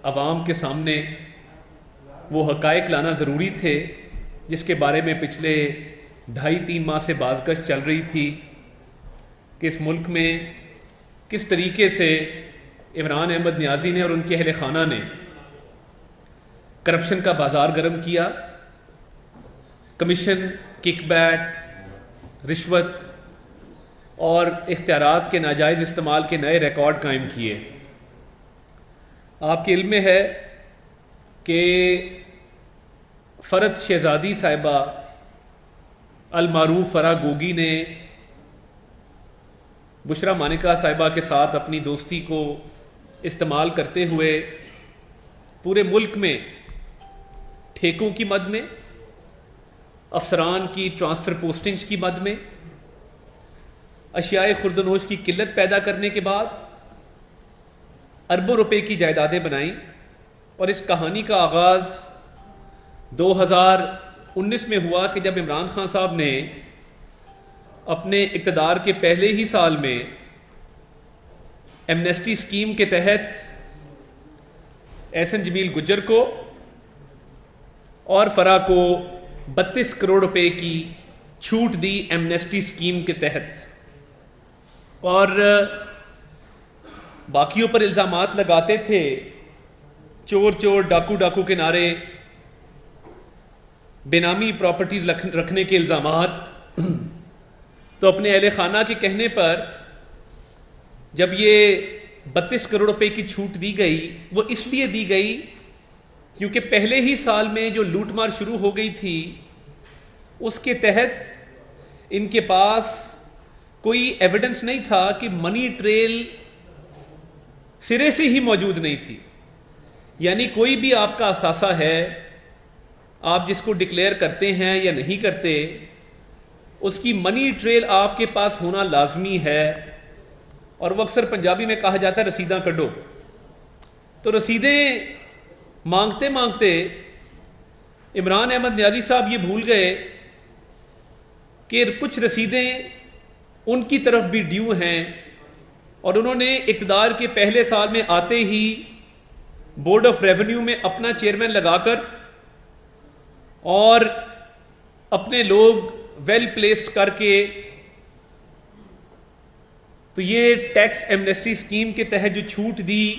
عوام کے سامنے وہ حقائق لانا ضروری تھے جس کے بارے میں پچھلے 2.5-3 ماہ سے بازگشت چل رہی تھی کہ اس ملک میں کس طریقے سے عمران احمد نیازی نے اور ان کے اہل خانہ نے کرپشن کا بازار گرم کیا، کمیشن، کک بیک، رشوت اور اختیارات کے ناجائز استعمال کے نئے ریکارڈ قائم کیے۔ آپ کے علم میں ہے کہ فرد شہزادی صاحبہ المعروف فرا گوگی نے بشرا مانیکا صاحبہ کے ساتھ اپنی دوستی کو استعمال کرتے ہوئے پورے ملک میں ٹھیکوں کی مد میں، افسران کی ٹرانسفر پوسٹنگز کی مد میں، اشیاء خوردنوش کی قلت پیدا کرنے کے بعد اربوں روپے کی جائیدادیں بنائیں، اور اس کہانی کا آغاز 2019 میں ہوا کہ جب عمران خان صاحب نے اپنے اقتدار کے پہلے ہی سال میں ایمنیسٹی اسکیم کے تحت احسن جمیل گجر کو اور فرا کو 32 کروڑ روپے کی چھوٹ دی ایمنیسٹی اسکیم کے تحت، اور باقیوں پر الزامات لگاتے تھے، چور چور، ڈاکو ڈاکو کے نعرے، بے نامی پراپرٹیز رکھنے کے الزامات۔ تو اپنے اہل خانہ کے کہنے پر جب یہ 32 کروڑ روپے کی چھوٹ دی گئی، وہ اس لیے دی گئی کیونکہ پہلے ہی سال میں جو لوٹ مار شروع ہو گئی تھی اس کے تحت ان کے پاس کوئی ایویڈنس نہیں تھا کہ منی ٹریل سرے سے ہی موجود نہیں تھی، یعنی کوئی بھی آپ کا اثاثہ ہے، آپ جس کو ڈکلیئر کرتے ہیں یا نہیں کرتے، اس کی منی ٹریل آپ کے پاس ہونا لازمی ہے، اور وہ اکثر پنجابی میں کہا جاتا ہے رسیداں کڈو۔ تو رسیدیں مانگتے مانگتے عمران احمد نیازی صاحب یہ بھول گئے کہ کچھ رسیدیں ان کی طرف بھی ڈیو ہیں، اور انہوں نے اقتدار کے پہلے سال میں آتے ہی بورڈ آف ریونیو میں اپنا چیئرمین لگا کر اور اپنے لوگ ویل پلیسڈ کر کے تو یہ ٹیکس ایمنیسٹی اسکیم کے تحت جو چھوٹ دی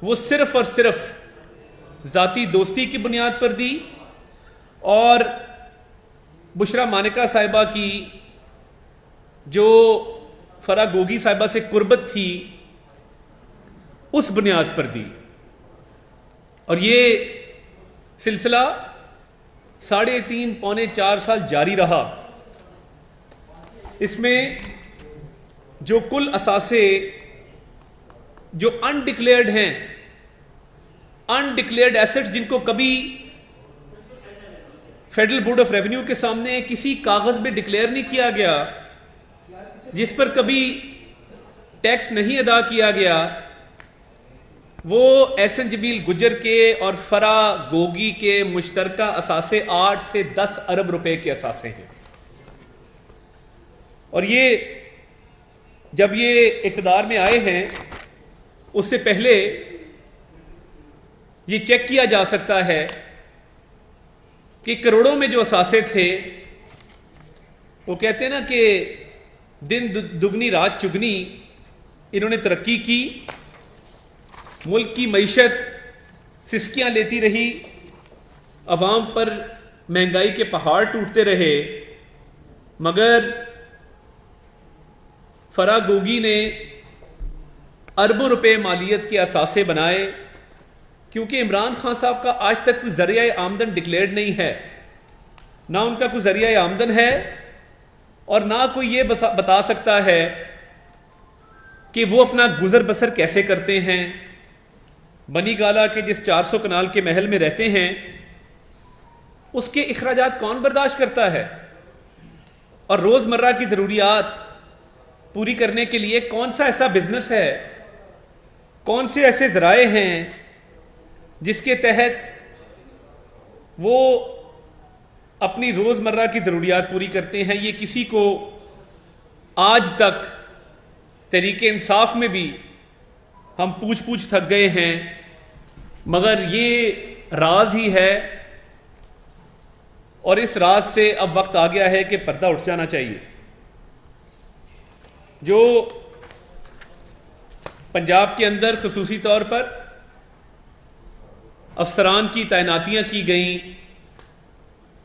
وہ صرف اور صرف ذاتی دوستی کی بنیاد پر دی، اور بشرا مانیکا صاحبہ کی جو فرا گوگی صاحبہ سے قربت تھی اس بنیاد پر دی، اور یہ سلسلہ 3.5 پونے 4 سال جاری رہا۔ اس میں جو کل اثاثے جو انڈکلیئرڈ ہیں، انڈکلیئرڈ ایسٹس جن کو کبھی فیڈرل بورڈ آف ریونیو کے سامنے کسی کاغذ میں ڈکلیئر نہیں کیا گیا، جس پر کبھی ٹیکس نہیں ادا کیا گیا، وہ احسن جمیل گجر کے اور فرا گوگی کے مشترکہ اثاثے 8 سے 10 ارب روپے کے اثاثے ہیں۔ اور یہ جب یہ اقتدار میں آئے ہیں اس سے پہلے یہ چیک کیا جا سکتا ہے کہ کروڑوں میں جو اثاثے تھے، وہ کہتے ہیں نا کہ دن دگنی رات چگنی، انہوں نے ترقی کی، ملک کی معیشت سسکیاں لیتی رہی، عوام پر مہنگائی کے پہاڑ ٹوٹتے رہے، مگر فرا گوگی نے اربوں روپے مالیت کے اثاثے بنائے، کیونکہ عمران خان صاحب کا آج تک کوئی ذریعہ آمدن ڈکلیئرڈ نہیں ہے، نہ ان کا کوئی ذریعہ آمدن ہے، اور نہ کوئی یہ بتا سکتا ہے کہ وہ اپنا گزر بسر کیسے کرتے ہیں۔ بنی گالا کے جس 400 کنال کے محل میں رہتے ہیں اس کے اخراجات کون برداشت کرتا ہے، اور روزمرہ کی ضروریات پوری کرنے کے لیے کون سا ایسا بزنس ہے، کون سے ایسے ذرائع ہیں جس کے تحت وہ اپنی روزمرہ کی ضروریات پوری کرتے ہیں۔ یہ کسی کو آج تک تحریک انصاف میں بھی ہم پوچھ تھک گئے ہیں مگر یہ راز ہی ہے، اور اس راز سے اب وقت آ گیا ہے کہ پردہ اٹھ جانا چاہیے۔ جو پنجاب کے اندر خصوصی طور پر افسران کی تعیناتیاں کی گئیں،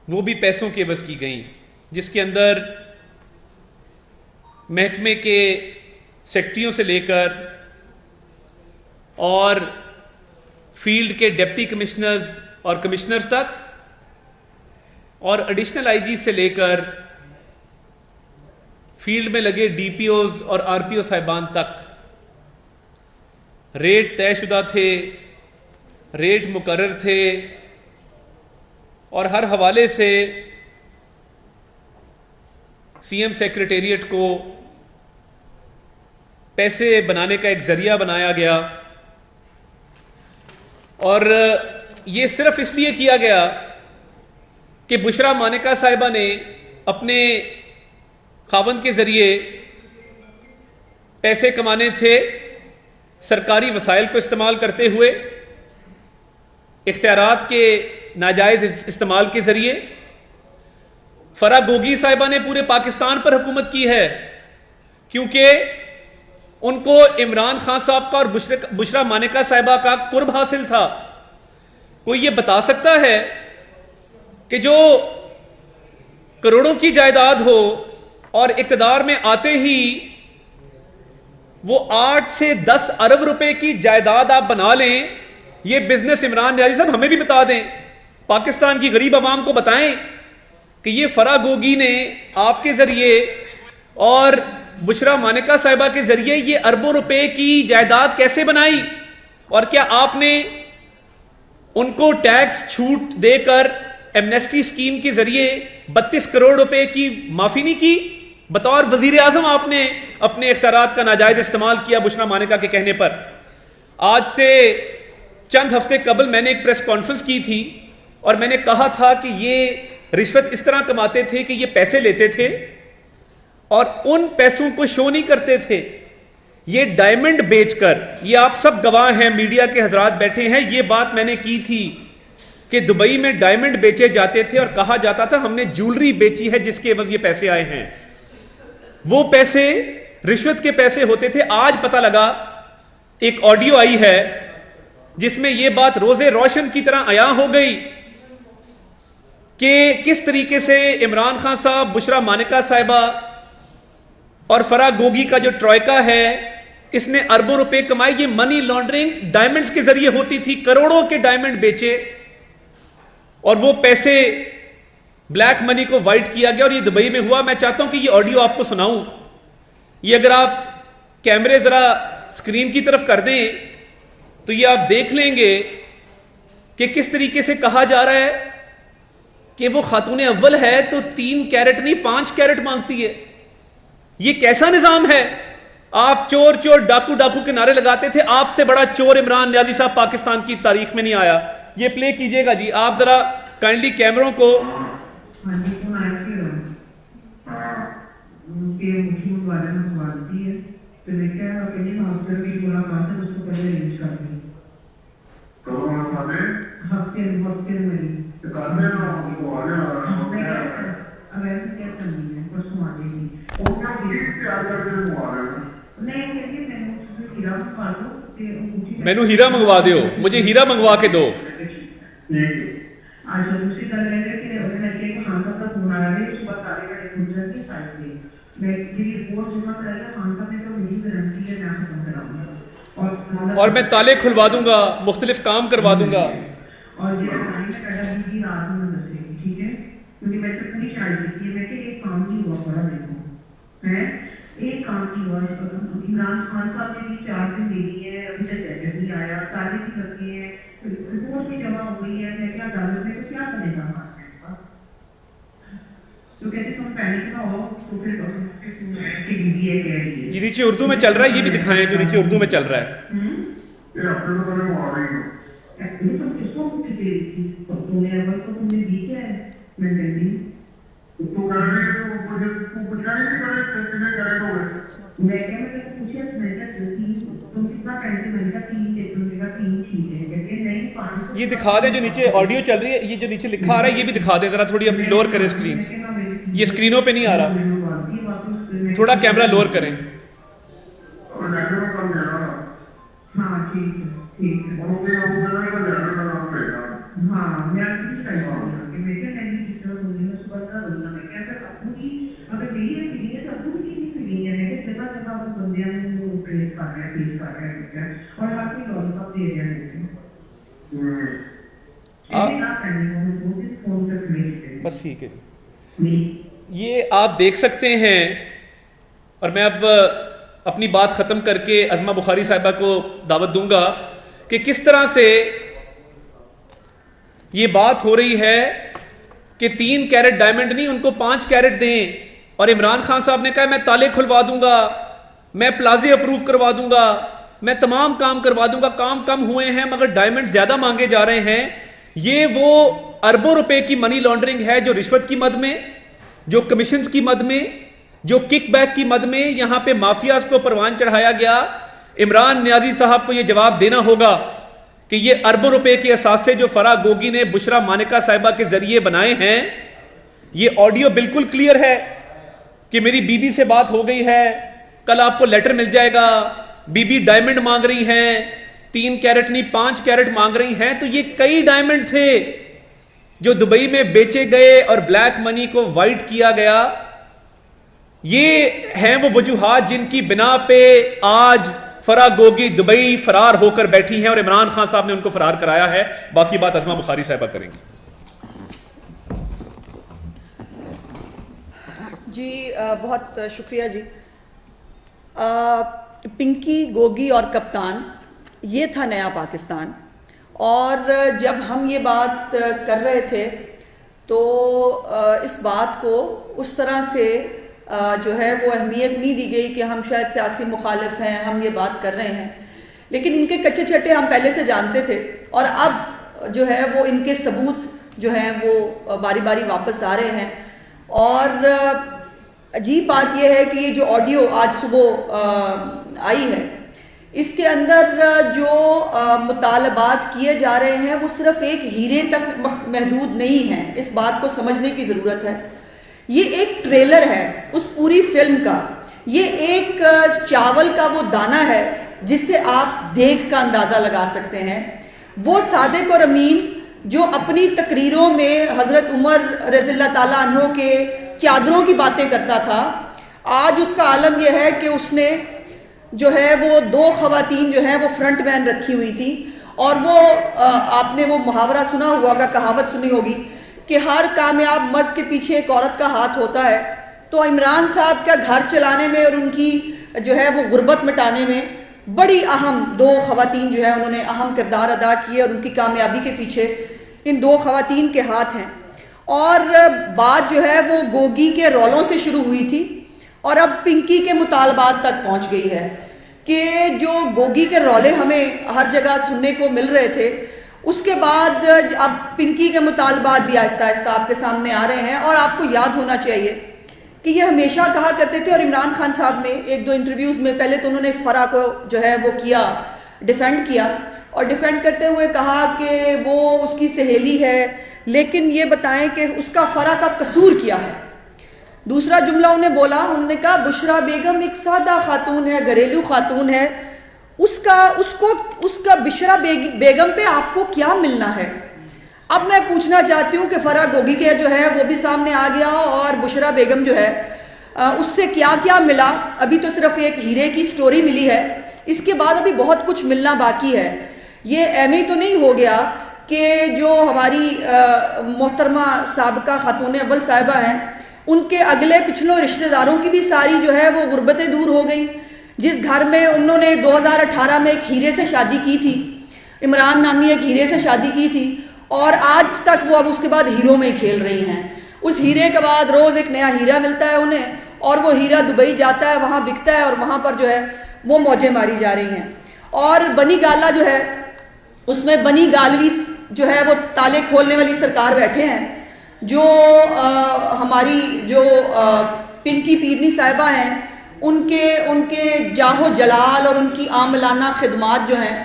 وہ بھی پیسوں کے عوض کی گئیں، جس کے اندر محکمے کے سیکرٹریوں سے لے کر اور فیلڈ کے ڈپٹی کمشنرز اور کمشنرز تک اور ایڈیشنل آئی جی سے لے کر فیلڈ میں لگے ڈی پی اوز اور آر پی او صاحبان تک ریٹ طے شدہ تھے، ریٹ مقرر تھے، اور ہر حوالے سے سی ایم سیکریٹریٹ کو پیسے بنانے کا ایک ذریعہ بنایا گیا، اور یہ صرف اس لیے کیا گیا کہ بشرا مانیکا صاحبہ نے اپنے خاوند کے ذریعے پیسے کمانے تھے سرکاری وسائل کو استعمال کرتے ہوئے، اختیارات کے ناجائز استعمال کے ذریعے۔ فرا گوگی صاحبہ نے پورے پاکستان پر حکومت کی ہے، کیونکہ ان کو عمران خان صاحب کا اور بشرا مانیکا صاحبہ کا قرب حاصل تھا۔ کوئی یہ بتا سکتا ہے کہ جو کروڑوں کی جائیداد ہو اور اقتدار میں آتے ہی وہ 8 سے 10 ارب روپے کی جائیداد آپ بنا لیں؟ یہ بزنس عمران نیازی صاحب ہمیں بھی بتا دیں، پاکستان کی غریب عوام کو بتائیں کہ یہ فرا گوگی نے آپ کے ذریعے اور بشرا مانیکا صاحبہ کے ذریعے یہ اربوں روپے کی جائیداد کیسے بنائی، اور کیا آپ نے ان کو ٹیکس چھوٹ دے کر ایمنیسٹی اسکیم کے ذریعے 32 کروڑ روپے کی معافی نہیں کی؟ بطور وزیر اعظم آپ نے اپنے اختیارات کا ناجائز استعمال کیا بشرا مانیکا کے کہنے پر۔ آج سے چند ہفتے قبل میں نے ایک پریس کانفرنس کی تھی اور میں نے کہا تھا کہ یہ رشوت اس طرح کماتے تھے کہ یہ پیسے لیتے تھے اور ان پیسوں کو شو نہیں کرتے تھے، یہ ڈائمنڈ بیچ کر، یہ آپ سب گواہ ہیں، میڈیا کے حضرات بیٹھے ہیں، یہ بات میں نے کی تھی کہ دبئی میں ڈائمنڈ بیچے جاتے تھے اور کہا جاتا تھا ہم نے جولری بیچی ہے جس کے عوض یہ پیسے آئے ہیں۔ وہ پیسے رشوت کے پیسے ہوتے تھے۔ آج پتہ لگا، ایک آڈیو آئی ہے جس میں یہ بات روزے روشن کی طرح عیاں ہو گئی کہ کس طریقے سے عمران خان صاحب، بشرا مانیکا صاحبہ اور فرا گوگی کا جو ٹروئکا ہے، اس نے اربوں روپے کمائے۔ یہ منی لانڈرنگ ڈائمنڈز کے ذریعے ہوتی تھی، کروڑوں کے ڈائمنڈ بیچے اور وہ پیسے بلیک منی کو وائٹ کیا گیا، اور یہ دبئی میں ہوا۔ میں چاہتا ہوں کہ یہ آڈیو آپ کو سناؤں، یہ اگر آپ کیمرے ذرا اسکرین کی طرف کر دیں تو یہ آپ دیکھ لیں گے کہ کس طریقے سے کہا جا رہا ہے کہ وہ خاتون اول ہے تو 3 کیرٹ نہیں 5 کیرٹ مانگتی ہے۔ یہ کیسا نظام ہے؟ آپ چور چور ڈاکو ڈاکو کے نعرے لگاتے تھے، آپ سے بڑا چور عمران نیازی صاحب پاکستان کی تاریخ میں نہیں آیا۔ یہ پلے کیجئے گا جی، آپ ذرا کائنڈلی کیمروں کو۔ مینو ہیرا منگوا دیو، مجھے ہیرا منگوا کے دو۔ اور میں تالے کھلوا دوں گا، مختلف کام کروا دوں گا۔ ایک کام کی ہوا عمران خان صاحب نے بھی 4 دن دے دی ہے، ابھی تک جج نہیں آیا، تاریخ بھی لگی ہے، رپورٹ بھی جمع ہو گئی ہے، میں کیا عدالت میں تو کیا کرے گا؟ تو کہتے تم پینک نہ ہو، تو پھر یہ نیچے اردو میں چل رہا ہے، یہ بھی دکھائیں جو نیچے اردو میں چل رہا ہے۔ یہ دکھا دیں جو نیچے آڈیو چل رہی ہے, یہ جو نیچے لکھا آ رہا ہے یہ بھی دکھا دیں ذرا, تھوڑی اب لوور کریں اسکرین, یہ اسکرینوں پہ نہیں آ رہا, تھوڑا کیمرہ لوور کریں. ہاں ٹھیک ہے ٹھیک ہے. ہاں میں نہیں کرواؤں گا کہ میں کیا نہیں جس طرح بولی اس پر کا بولنا میں کیا اگر ابو کی اگر میری ہے تو ابو کی نہیں ملی ہے کہ جگہ جگہ وہ بندیاں وہ پریس کر رہے ہیں پریس کر رہے ہیں اور آپ کی لوگ کا دے رہے ہیں. بس ٹھیک ہے جی. یہ آپ دیکھ سکتے ہیں, اور میں اب اپنی بات ختم کر کے عظمہ بخاری صاحبہ کو دعوت دوں گا کہ کس طرح سے یہ بات ہو رہی ہے کہ 3 کیرٹ ڈائمنڈ نہیں ان کو 5 کیرٹ دیں, اور عمران خان صاحب نے کہا میں تالے کھلوا دوں گا, میں پلازے اپروو کروا دوں گا, میں تمام کام کروا دوں گا, کام کم ہوئے ہیں مگر ڈائمنڈ زیادہ مانگے جا رہے ہیں. یہ وہ اربوں روپے کی منی لانڈرنگ ہے جو رشوت کی مد میں, جو کمیشنز کی مد میں, جو کک بیک کی مد میں یہاں پہ مافیاز کو پروان چڑھایا گیا. عمران نیازی صاحب کو یہ جواب دینا ہوگا کہ یہ اربوں روپے کے اثاثے جو فرح گوگی نے بشرا مانکا صاحبہ کے ذریعے بنائے ہیں, یہ آڈیو بالکل کلیئر ہے کہ میری بی بی سے بات ہو گئی ہے, کل آپ کو لیٹر مل جائے گا, بی بی ڈائمنڈ مانگ رہی ہیں, 3 کیرٹ نہیں 5 کیرٹ مانگ رہی ہیں. تو یہ کئی ڈائمنڈ تھے جو دبئی میں بیچے گئے اور بلیک منی کو وائٹ کیا گیا. یہ ہیں وہ وجوہات جن کی بنا پہ آج فرح گوگی دبئی فرار ہو کر بیٹھی ہیں, اور عمران خان صاحب نے ان کو فرار کرایا ہے. باقی بات عظمہ بخاری صاحبہ کریں گی. جی بہت شکریہ جی. پنکی, گوگی اور کپتان, یہ تھا نیا پاکستان. اور جب ہم یہ بات کر رہے تھے تو اس بات کو اس طرح سے جو ہے وہ اہمیت نہیں دی گئی کہ ہم شاید سیاسی مخالف ہیں, ہم یہ بات کر رہے ہیں. لیکن ان کے کچے چٹے ہم پہلے سے جانتے تھے, اور اب جو ہے وہ ان کے ثبوت جو ہیں وہ باری باری واپس آ رہے ہیں. اور عجیب بات یہ ہے کہ یہ جو آڈیو آج صبح آئی ہے اس کے اندر جو مطالبات کیے جا رہے ہیں وہ صرف ایک ہیرے تک محدود نہیں ہیں. اس بات کو سمجھنے کی ضرورت ہے. یہ ایک ٹریلر ہے اس پوری فلم کا, یہ ایک چاول کا وہ دانہ ہے جس سے آپ دیگ کا اندازہ لگا سکتے ہیں. وہ صادق اور امین جو اپنی تقریروں میں حضرت عمر رضی اللہ تعالیٰ عنہ کے چادروں کی باتیں کرتا تھا, آج اس کا عالم یہ ہے کہ اس نے جو ہے وہ 2 خواتین جو ہیں وہ فرنٹ مین رکھی ہوئی تھی. اور وہ آپ نے وہ محاورہ سنا ہوگا, کہاوت سنی ہوگی کہ ہر کامیاب مرد کے پیچھے ایک عورت کا ہاتھ ہوتا ہے. تو عمران صاحب کا گھر چلانے میں اور ان کی جو ہے وہ غربت مٹانے میں بڑی اہم 2 خواتین جو ہے انہوں نے اہم کردار ادا کیے, اور ان کی کامیابی کے پیچھے ان 2 خواتین کے ہاتھ ہیں. اور بات جو ہے وہ گوگی کے رولوں سے شروع ہوئی تھی اور اب پنکی کے مطالبات تک پہنچ گئی ہے کہ جو گوگی کے رولے ہمیں ہر جگہ سننے کو مل رہے تھے, اس کے بعد اب پنکی کے مطالبات بھی آہستہ آہستہ آپ کے سامنے آ رہے ہیں. اور آپ کو یاد ہونا چاہیے کہ یہ ہمیشہ کہا کرتے تھے, اور عمران خان صاحب نے 1-2 انٹرویوز میں پہلے تو انہوں نے فرح کو جو ہے وہ کیا, ڈیفینڈ کیا, اور ڈیفینڈ کرتے ہوئے کہا کہ وہ اس کی سہیلی ہے, لیکن یہ بتائیں کہ اس کا فرح کا قصور کیا ہے. دوسرا جملہ انہیں بولا, انہوں نے کہا بشرا بیگم ایک سادہ خاتون ہے, گھریلو خاتون ہے, اس کا بشرا بیگم پہ آپ کو کیا ملنا ہے. اب میں پوچھنا چاہتی ہوں کہ فرح گوگی کے جو ہے وہ بھی سامنے آ گیا, اور بشرا بیگم جو ہے اس سے کیا کیا ملا. ابھی تو صرف ایک ہیرے کی سٹوری ملی ہے, اس کے بعد ابھی بہت کچھ ملنا باقی ہے. یہ ایم تو نہیں ہو گیا کہ جو ہماری محترمہ سابقہ خاتون اول صاحبہ ہیں ان کے اگلے پچھلوں رشتہ داروں کی بھی ساری جو ہے وہ غربتیں دور ہو گئیں. جس گھر میں انہوں نے 2018 میں ایک ہیرے سے شادی کی تھی, عمران نامی ایک ہیرے سے شادی کی تھی, اور آج تک وہ اب اس کے بعد ہیروں میں ہی کھیل رہی ہیں. اس ہیرے کے بعد روز ایک نیا ہیرا ملتا ہے انہیں, اور وہ ہیرا دبئی جاتا ہے, وہاں بکتا ہے, اور وہاں پر جو ہے وہ موجیں ماری جا رہی ہیں. اور بنی گالا جو ہے اس میں بنی گالوی جو ہے وہ تالے کھولنے والی سرکار بیٹھے ہیں, جو ہماری جو پنکی پیرنی صاحبہ ہیں ان کے جاہ و جلال اور ان کی عاملانہ خدمات جو ہیں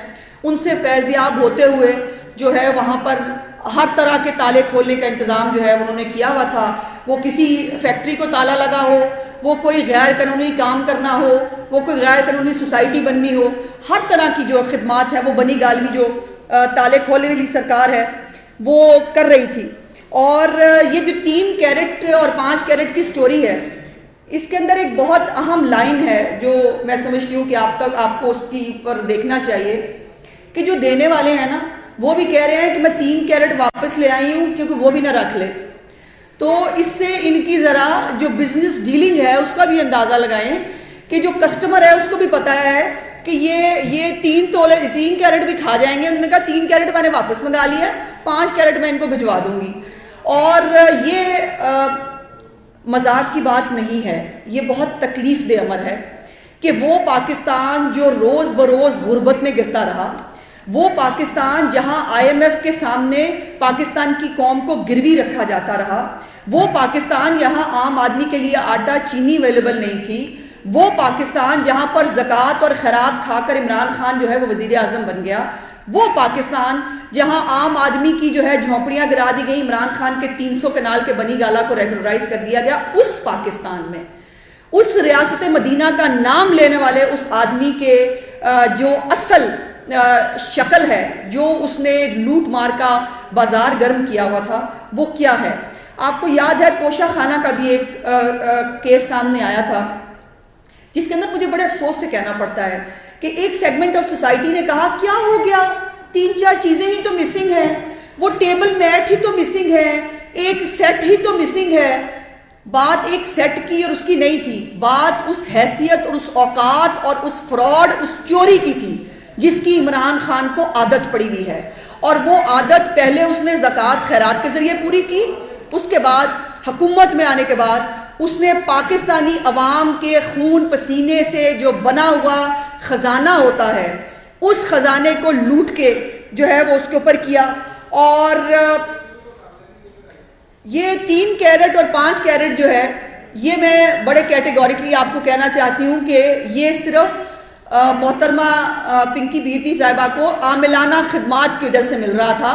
ان سے فیضیاب ہوتے ہوئے جو ہے وہاں پر ہر طرح کے تالے کھولنے کا انتظام جو ہے انہوں نے کیا ہوا تھا. وہ کسی فیکٹری کو تالا لگا ہو, وہ کوئی غیر قانونی کام کرنا ہو, وہ کوئی غیر قانونی سوسائٹی بننی ہو, ہر طرح کی جو خدمات ہے وہ بنی گالوی جو تالے کھولنے والی سرکار ہے وہ کر رہی تھی. اور یہ جو 3 کیرٹ اور 5 کیرٹ کی سٹوری ہے, اس کے اندر ایک بہت اہم لائن ہے جو میں سمجھتی ہوں کہ آپ کو اس کی پر دیکھنا چاہیے کہ جو دینے والے ہیں نا وہ بھی کہہ رہے ہیں کہ میں 3 کیرٹ واپس لے آئی ہوں کیونکہ وہ بھی نہ رکھ لے. تو اس سے ان کی ذرا جو بزنس ڈیلنگ ہے اس کا بھی اندازہ لگائیں کہ جو کسٹمر ہے اس کو بھی پتہ ہے کہ یہ 3 کیرٹ بھی کھا جائیں گے. انہوں نے کہا 3 کیرٹ میں نے واپس منگا لیا, 5 کیرٹ میں ان کو بھجوا دوں گی. اور یہ مذاق کی بات نہیں ہے, یہ بہت تکلیف دہ امر ہے کہ وہ پاکستان جو روز بروز غربت میں گرتا رہا, وہ پاکستان جہاں IMF کے سامنے پاکستان کی قوم کو گروی رکھا جاتا رہا, وہ پاکستان یہاں عام آدمی کے لیے آٹا چینی اویلیبل نہیں تھی, وہ پاکستان جہاں پر زکوٰۃ اور خیرات کھا کر عمران خان جو ہے وہ وزیر اعظم بن گیا, وہ پاکستان جہاں عام آدمی کی جو ہے جھونپڑیاں گرا دی گئی, عمران خان کے 300 کنال کے بنی گالہ کو ریگولرائز کر دیا گیا, اس پاکستان میں اس ریاست مدینہ کا نام لینے والے اس آدمی کے جو اصل شکل ہے, جو اس نے لوٹ مار کا بازار گرم کیا ہوا تھا, وہ کیا ہے. آپ کو یاد ہے توشہ خانہ کا بھی ایک کیس سامنے آیا تھا جس کے اندر مجھے بڑے افسوس سے کہنا پڑتا ہے کہ ایک سیگمنٹ آف سوسائٹی نے کہا کیا ہو گیا, 3-4 چیزیں ہی تو مسنگ ہیں, وہ ٹیبل میٹ ہی تو مسنگ ہے, ایک سیٹ ہی تو مسنگ ہے. بات ایک سیٹ کی اور اس کی نہیں تھی, بات اس حیثیت اور اس اوقات اور اس فراڈ, اس چوری کی تھی جس کی عمران خان کو عادت پڑی ہوئی ہے. اور وہ عادت پہلے اس نے زکوٰۃ خیرات کے ذریعے پوری کی, اس کے بعد حکومت میں آنے کے بعد اس نے پاکستانی عوام کے خون پسینے سے جو بنا ہوا خزانہ ہوتا ہے اس خزانے کو لوٹ کے جو ہے وہ اس کے اوپر کیا. اور یہ 3 کیرٹ اور 5 کیرٹ جو ہے یہ میں بڑے کیٹیگوریکلی آپ کو کہنا چاہتی ہوں کہ یہ صرف محترمہ پنکی بیرنی صاحبہ کو عاملانہ خدمات کی وجہ سے مل رہا تھا,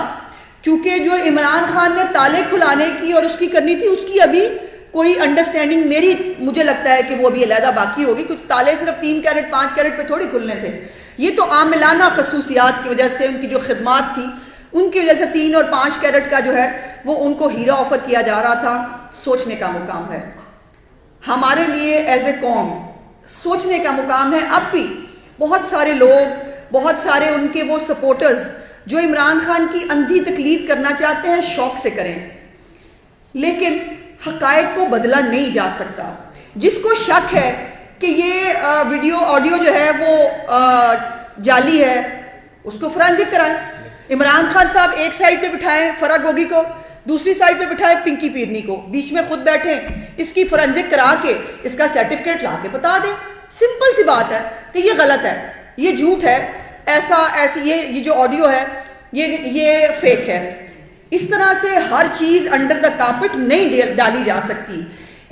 چونکہ جو عمران خان نے تالے کھلانے کی اور اس کی کرنی تھی اس کی ابھی کوئی انڈرسٹینڈنگ مجھے لگتا ہے کہ وہ ابھی علیحدہ باقی ہوگی, کچھ تالے صرف 3 کیرٹ 5 کیرٹ پہ تھوڑی کھلنے تھے. یہ تو عاملانہ خصوصیات کی وجہ سے ان کی جو خدمات تھی ان کی وجہ سے 3 اور 5 کیرٹ کا جو ہے وہ ان کو ہیرا آفر کیا جا رہا تھا. سوچنے کا مقام ہے ہمارے لیے ایز اے قوم, سوچنے کا مقام ہے. اب بھی بہت سارے لوگ, بہت سارے ان کے وہ سپورٹرز جو عمران خان کی اندھی تقلید کرنا چاہتے ہیں شوق سے کریں, لیکن حقائق کو بدلا نہیں جا سکتا. جس کو شک ہے کہ یہ ویڈیو آڈیو جو ہے وہ جعلی ہے اس کو فرانزک کرائیں. عمران خان صاحب ایک سائڈ پہ بٹھائیں فرح گوگی کو, دوسری سائڈ پہ بٹھائیں پنکی پیرنی کو, بیچ میں خود بیٹھیں, اس کی فرانزک کرا کے اس کا سرٹیفکیٹ لا کے بتا دیں. سمپل سی بات ہے کہ یہ غلط ہے, یہ جھوٹ ہے, ایسی یہ جو آڈیو ہے یہ فیک ہے. اس طرح سے ہر چیز انڈر دا کارپٹ نہیں ڈالی جا سکتی.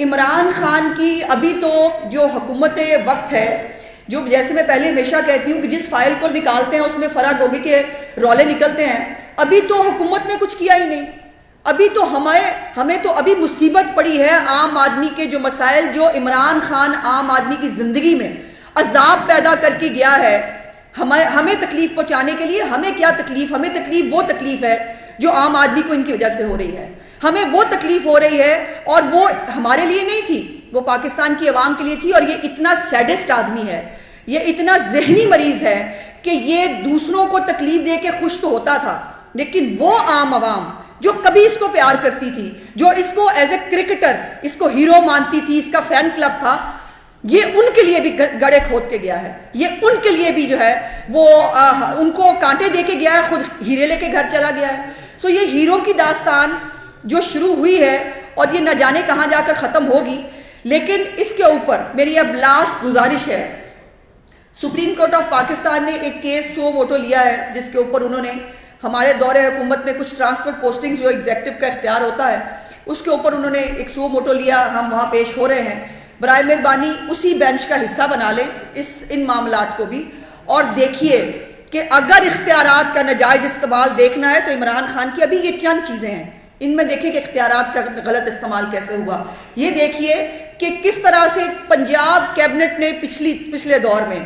عمران خان کی ابھی تو جو حکومت وقت ہے, جو جیسے میں پہلے ہمیشہ کہتی ہوں کہ جس فائل کو نکالتے ہیں اس میں فرح گوگی کے رولے نکلتے ہیں, ابھی تو حکومت نے کچھ کیا ہی نہیں. ابھی تو ہمیں تو ابھی مصیبت پڑی ہے عام آدمی کے جو مسائل, جو عمران خان عام آدمی کی زندگی میں عذاب پیدا کر کے گیا ہے ہمیں تکلیف پہنچانے کے لیے. ہمیں کیا تکلیف, ہمیں تکلیف وہ تکلیف ہے جو عام آدمی کو ان کی وجہ سے ہو رہی ہے. ہمیں وہ تکلیف ہو رہی ہے اور وہ ہمارے لیے نہیں تھی, وہ پاکستان کی عوام کے لیے تھی. اور یہ اتنا سیڈسٹ آدمی ہے, یہ اتنا ذہنی مریض ہے کہ یہ دوسروں کو تکلیف دے کے خوش تو ہوتا تھا, لیکن وہ عام عوام جو کبھی اس کو پیار کرتی تھی, جو اس کو ایز اے کرکٹر اس کو ہیرو مانتی تھی, اس کا فین کلب تھا, یہ ان کے لیے بھی گڑھے کھود کے گیا ہے. یہ ان کے لیے بھی جو ہے وہ ان کو کانٹے دے کے گیا ہے, خود ہیرے لے کے گھر چلا گیا ہے. سو یہ ہیرو کی داستان جو شروع ہوئی ہے اور یہ نہ جانے کہاں جا کر ختم ہوگی. لیکن اس کے اوپر میری اب لاسٹ گزارش ہے, سپریم کورٹ آف پاکستان نے ایک کیس سو ووٹو لیا ہے جس کے اوپر انہوں نے ہمارے دور حکومت میں کچھ ٹرانسفر پوسٹنگ جو ایگزیکٹو کا اختیار ہوتا ہے اس کے اوپر انہوں نے ایک سو موٹو لیا. ہم وہاں پیش ہو رہے ہیں, برائے مہربانی اسی بینچ کا حصہ بنا لیں ان معاملات کو بھی, اور دیکھیے کہ اگر اختیارات کا ناجائز استعمال دیکھنا ہے تو عمران خان کی ابھی یہ چند چیزیں ہیں، ان میں دیکھیں کہ اختیارات کا غلط استعمال کیسے ہوا. یہ دیکھیے کہ کس طرح سے پنجاب کیبنٹ نے پچھلے دور میں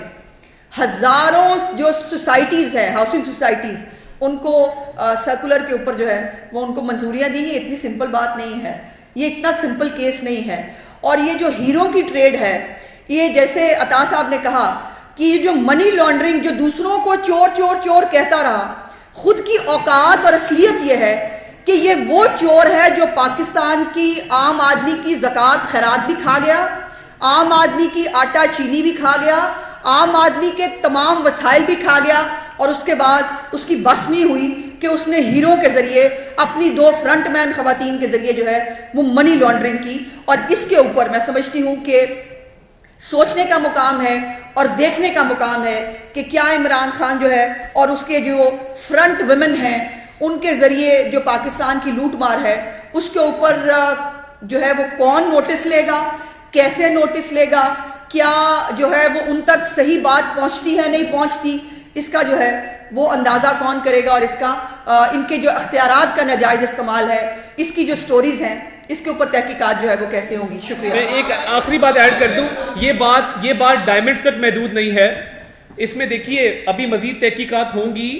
ہزاروں جو سوسائٹیز ہیں، ہاؤسنگ سوسائٹیز، ان کو سرکولر کے اوپر جو ہے وہ ان کو منظوریاں دی. یہ اتنی سمپل بات نہیں ہے، یہ اتنا سمپل کیس نہیں ہے. اور یہ جو ہیرو کی ٹریڈ ہے، یہ جیسے عطا صاحب نے کہا کہ یہ جو منی لانڈرنگ، جو دوسروں کو چور چور چور کہتا رہا، خود کی اوقات اور اصلیت یہ ہے کہ یہ وہ چور ہے جو پاکستان کی عام آدمی کی زکوٰۃ خیرات بھی کھا گیا، عام آدمی کی آٹا چینی بھی کھا گیا، عام آدمی کے تمام وسائل بھی کھا گیا، اور اس کے بعد اس کی بس نہیں ہوئی کہ اس نے ہیرو کے ذریعے اپنی 2 فرنٹ مین خواتین کے ذریعے جو ہے وہ منی لانڈرنگ کی. اور اس کے اوپر میں سمجھتی ہوں کہ سوچنے کا مقام ہے اور دیکھنے کا مقام ہے کہ کیا عمران خان جو ہے اور اس کے جو فرنٹ ویمن ہیں ان کے ذریعے جو پاکستان کی لوٹ مار ہے اس کے اوپر جو ہے وہ کون نوٹس لے گا، کیسے نوٹس لے گا، کیا جو ہے وہ ان تک صحیح بات پہنچتی ہے نہیں پہنچتی، اس کا جو ہے وہ اندازہ کون کرے گا. اور اس کا ان کے جو اختیارات کا ناجائز استعمال ہے، اس کی جو سٹوریز ہیں، اس کے اوپر تحقیقات جو ہے وہ کیسے ہوں گی. شکریہ. میں ایک آخری بات ایڈ کر دوں، یہ بات ڈائمنڈز تک محدود نہیں ہے. اس میں دیکھیے ابھی مزید تحقیقات ہوں گی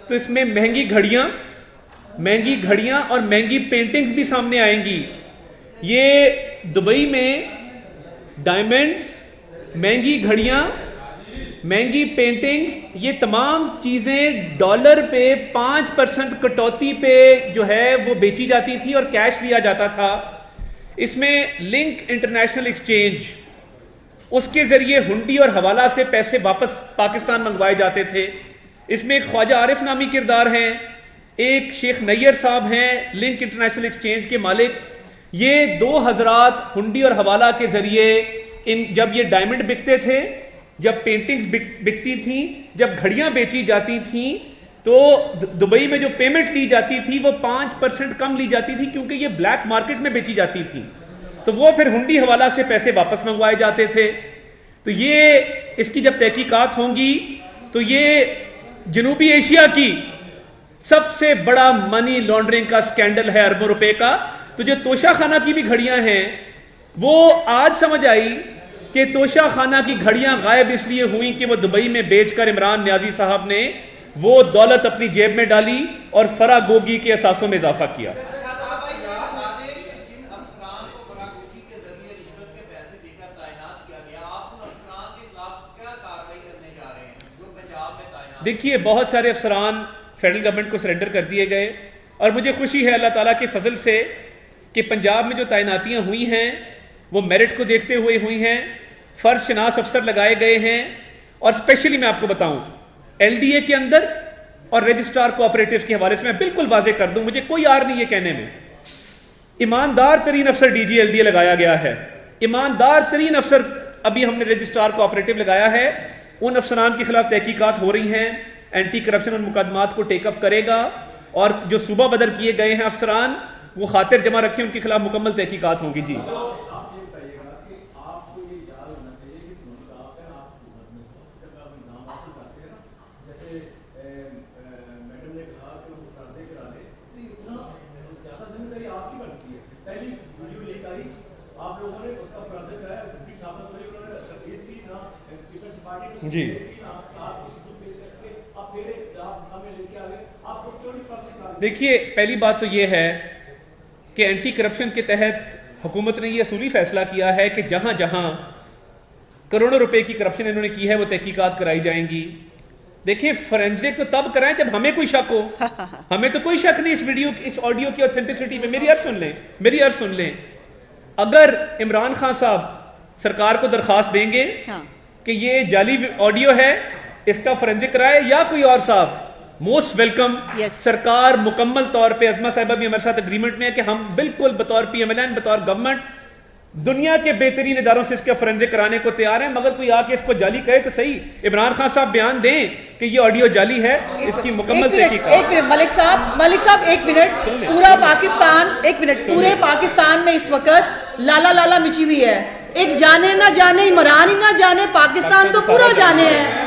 تو اس میں مہنگی گھڑیاں اور مہنگی پینٹنگز بھی سامنے آئیں گی. یہ دبئی میں ڈائمنڈز، مہنگی گھڑیاں، مہنگی پینٹنگز، یہ تمام چیزیں ڈالر پہ 5% کٹوتی پہ جو ہے وہ بیچی جاتی تھی اور کیش لیا جاتا تھا. اس میں لنک انٹرنیشنل ایکسچینج، اس کے ذریعے ہنڈی اور حوالہ سے پیسے واپس پاکستان منگوائے جاتے تھے. اس میں ایک خواجہ عارف نامی کردار ہیں، ایک شیخ نیر صاحب ہیں لنک انٹرنیشنل ایکسچینج کے مالک. یہ 2 حضرات ہنڈی اور حوالہ کے ذریعے جب یہ ڈائمنڈ بکتے تھے، جب پینٹنگز بکتی تھیں، جب گھڑیاں بیچی جاتی تھیں، تو دبئی میں جو پیمنٹ لی جاتی تھی وہ 5% کم لی جاتی تھی کیونکہ یہ بلیک مارکیٹ میں بیچی جاتی تھی. تو وہ پھر ہنڈی حوالہ سے پیسے واپس منگوائے جاتے تھے. تو یہ اس کی جب تحقیقات ہوں گی تو یہ جنوبی ایشیا کی سب سے بڑا منی لانڈرنگ کا سکینڈل ہے، اربوں روپے کا. تو جو توشہ خانہ کی بھی گھڑیاں ہیں، وہ آج سمجھ آئی کہ توشہ خانہ کی گھڑیاں غائب اس لیے ہوئیں کہ وہ دبئی میں بیچ کر عمران نیازی صاحب نے وہ دولت اپنی جیب میں ڈالی اور فراگوگی کے اثاثوں میں اضافہ کیا. دیکھیے بہت سارے افسران فیڈرل گورنمنٹ کو سرنڈر کر دیے گئے، اور مجھے خوشی ہے اللہ تعالیٰ کے فضل سے کہ پنجاب میں جو تعیناتیاں ہوئی ہیں وہ میرٹ کو دیکھتے ہوئے ہوئی ہیں. فرض شناس افسر لگائے گئے ہیں، اور اسپیشلی میں آپ کو بتاؤں ایل ڈی اے کے اندر اور رجسٹرار کوآپریٹیوز کے حوالے سے میں بالکل واضح کر دوں، مجھے کوئی آر نہیں یہ کہنے میں، ایماندار ترین افسر D G L D A لگایا گیا ہے. ایماندار ترین افسر ابھی ہم نے رجسٹرار کوآپریٹیو لگایا ہے. ان افسران کے خلاف تحقیقات ہو رہی ہیں، اینٹی کرپشن اور مقدمات کو ٹیک اپ کرے گا، اور جو صوبہ بدر کیے گئے ہیں افسران وہ خاطر جمع رکھیں، ان کے خلاف مکمل تحقیقات ہوں گی. جی جی دیکھیے پہلی بات تو یہ ہے کہ اینٹی کرپشن کے تحت حکومت نے یہ اصولی فیصلہ کیا ہے کہ جہاں جہاں کروڑوں روپے کی کرپشن انہوں نے کی ہے وہ تحقیقات کرائی جائیں گی. دیکھیں فورینزک تو تب کرائیں جب ہمیں کوئی شک ہو. ہمیں تو کوئی شک نہیں اس آڈیو کی اوتھینٹسٹی میں. میری عرض سن لیں اگر عمران خان صاحب سرکار کو درخواست دیں گے کہ یہ جعلی آڈیو ہے اس کا فورینزک کرائے یا کوئی اور صاحب، موسٹ ویلکم. سرکار مکمل طور پہ، عظمہ صاحبہ بھی ہمارے ساتھ اگریمنٹ میں ہے کہ ہم بالکل بطور پی ایم ایل این، بطور گورنمنٹ دنیا کے بہترین اداروں سے اس کا فورینزک کرانے کو تیار ہیں. مگر کوئی آ کے اس کو جعلی کہے تو صحیح، عمران خان صاحب بیان دیں کہ یہ آڈیو جعلی ہے، اس کی مکمل تحقیقات. ایک منٹ ملک صاحب ایک منٹ. پورا پاکستان، ایک منٹ، پورے پاکستان میں اس وقت لالا مچی ہوئی ہے. ایک جانے نہ جانے، عمران ہی نہ جانے، پاکستان تو پورا جانے ہے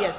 Yes.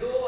2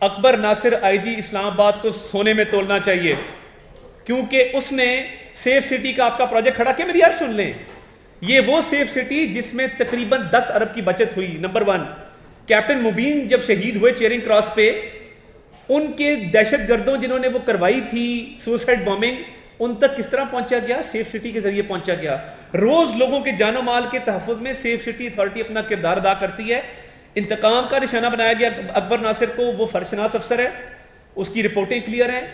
اکبر ناصر آئی جی اسلام آباد کو سونے میں تولنا چاہیے، کیونکہ اس نے سیف سٹی کا آپ کا پروجیکٹ کھڑا کیا، میری یار سن لیں، یہ وہ سیف سٹی جس میں تقریباً 10 ارب کی بچت ہوئی. نمبر 1، کیپٹن مبین جب شہید ہوئے چیئرنگ کراس پہ، ان کے دہشت گردوں جنہوں نے وہ کروائی تھی سوسائڈ بومنگ، ان تک کس طرح پہنچا گیا؟ سیف سٹی کے ذریعے پہنچا گیا. روز لوگوں کے جان و مال کے تحفظ میں سیف سٹی اتھارٹی اپنا کردار ادا کرتی ہے. انتقام کا نشانہ بنایا گیا اکبر ناصر کو، وہ فرشناس افسر ہے، اس کی رپورٹیں کلیئر ہیں،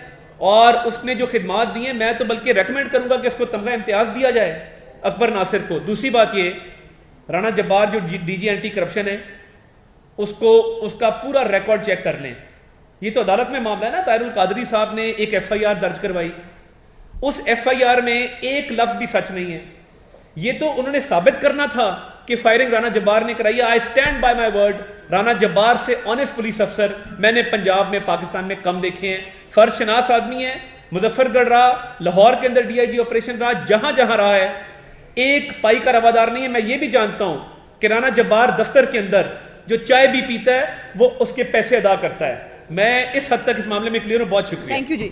اور اس نے جو خدمات دی ہیں، میں تو بلکہ ریکمینڈ کروں گا کہ اس کو تمغہ امتیاز دیا جائے اکبر ناصر کو. دوسری بات یہ، رانا جبار جو ڈی جی اینٹی کرپشن ہے، اس کا پورا ریکارڈ چیک کر لیں. یہ تو عدالت میں معاملہ ہے نا، طاہر القادری صاحب نے ایک ایف آئی آر درج کروائی، اس ایف آئی آر میں ایک لفظ بھی سچ نہیں ہے. یہ تو انہوں نے ثابت کرنا تھا کہ فائرنگ رانا جبار نے کرائی. I stand by my word, Rana Jabbar سے آنیسٹ پولیس افسر میں نے پنجاب میں، پاکستان میں کم دیکھے ہیں. فرض شناس آدمی ہے، مظفر گڑھ رہا، لاہور کے اندر ڈی آئی جی آپریشن رہا، جہاں جہاں رہا ہے، ایک پائی کا روادار نہیں ہے. میں یہ بھی جانتا ہوں کہ رانا جبار دفتر کے اندر جو چائے بھی پیتا ہے وہ اس کے پیسے ادا کرتا ہے. میں اس حد تک اس معاملے میں کلیئر ہوں. بہت شکریہ. Thank you G.